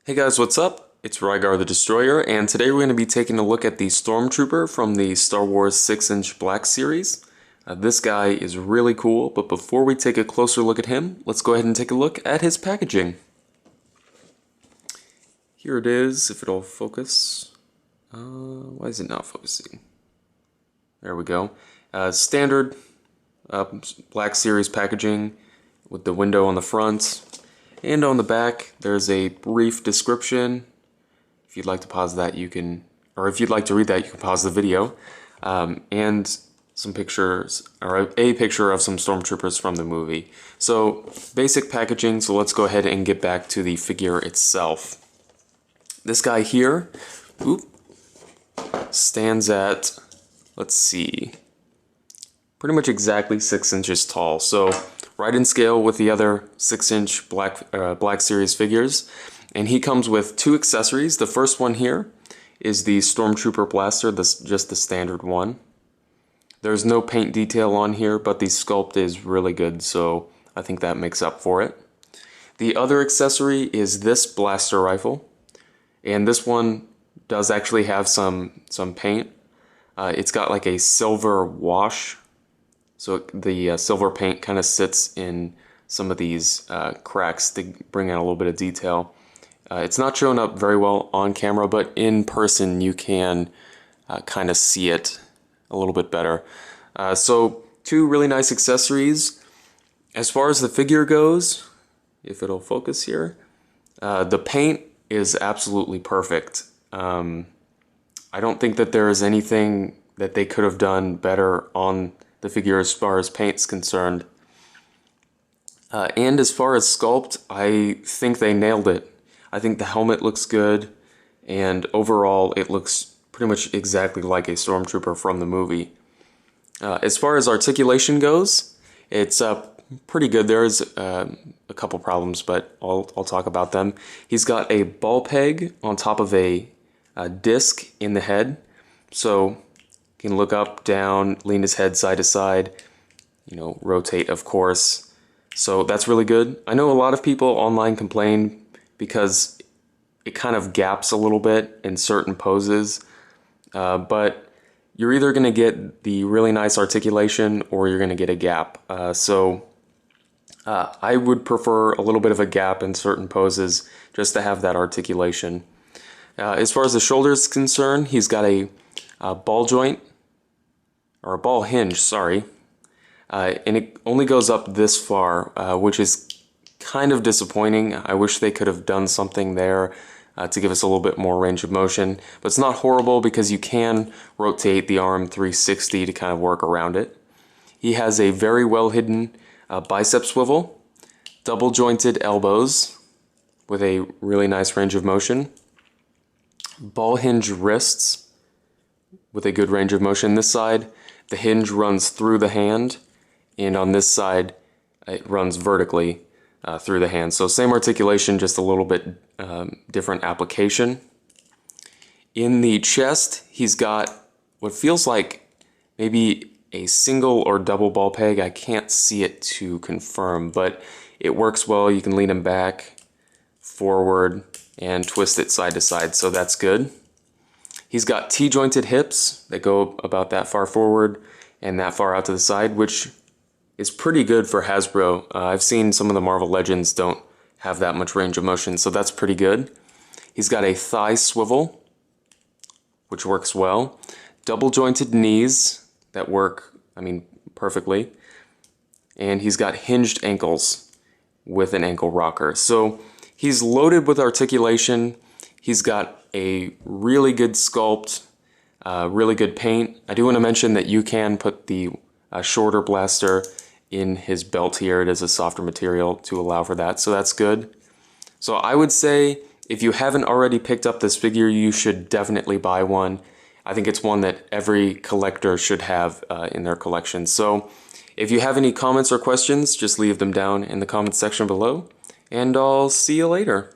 Hey guys, what's up? It's Rygar the Destroyer, and today we're going to be taking a look at the Stormtrooper from the Star Wars 6-inch Black Series. This guy is really cool, but before we take a closer look at him, let's go ahead and take a look at his packaging. Here it is, if it'll focus. Why is it not focusing? There we go. Standard Black Series packaging with the window on the front. And on the back, there's a brief description. If you'd like to pause that, you can, or if you'd like to read that, you can pause the video. And some pictures, or a picture of some Stormtroopers from the movie. So, basic packaging, so let's go ahead and get back to the figure itself. This guy here, stands at, let's see, pretty much exactly 6 inches tall. So, right in scale with the other 6-inch Black Series figures. And he comes with two accessories. The first one here is the Stormtrooper blaster, just the standard one. There's no paint detail on here, but the sculpt is really good, so I think that makes up for it. The other accessory is this blaster rifle, and this one does actually have some paint. It's got like a silver wash. So the silver paint kind of sits in some of these cracks to bring out a little bit of detail. It's not showing up very well on camera, but in person you can kind of see it a little bit better. So two really nice accessories. As far as the figure goes, if it'll focus here, the paint is absolutely perfect. I don't think that there is anything that they could have done better on the figure as far as paint's concerned. And as far as sculpt, I think they nailed it. I think the helmet looks good, and overall it looks pretty much exactly like a Stormtrooper from the movie. As far as articulation goes, it's pretty good. There's a couple problems, but I'll talk about them. He's got a ball peg on top of a disc in the head, so he can look up, down, lean his head side to side, rotate, of course. So that's really good. I know a lot of people online complain because it kind of gaps a little bit in certain poses, but you're either going to get the really nice articulation or you're going to get a gap. So I would prefer a little bit of a gap in certain poses just to have that articulation. As far as the shoulder is concerned, he's got a ball joint, or a ball hinge, sorry, and it only goes up this far, which is kind of disappointing. I wish they could have done something there to give us a little bit more range of motion, but it's not horrible because you can rotate the arm 360 to kind of work around it. He has a very well hidden bicep swivel, double jointed elbows with a really nice range of motion, ball hinge wrists with a good range of motion. This side, the hinge runs through the hand, and on this side, it runs vertically through the hand. So same articulation, just a little bit different application. In the chest, he's got what feels like maybe a single or double ball peg. I can't see it to confirm, but it works well. You can lean him back, forward, and twist it side to side, so that's good. He's got T-jointed hips that go about that far forward and that far out to the side, which is pretty good for Hasbro. I've seen some of the Marvel Legends don't have that much range of motion, so that's pretty good. He's got a thigh swivel, which works well. Double jointed knees that work, perfectly. And he's got hinged ankles with an ankle rocker. So he's loaded with articulation. He's got a really good sculpt, really good paint. I do want to mention that you can put the shorter blaster in his belt here. It is a softer material to allow for that, so that's good. So I would say if you haven't already picked up this figure, you should definitely buy one. I think it's one that every collector should have in their collection. So if you have any comments or questions, just leave them down in the comments section below, and I'll see you later.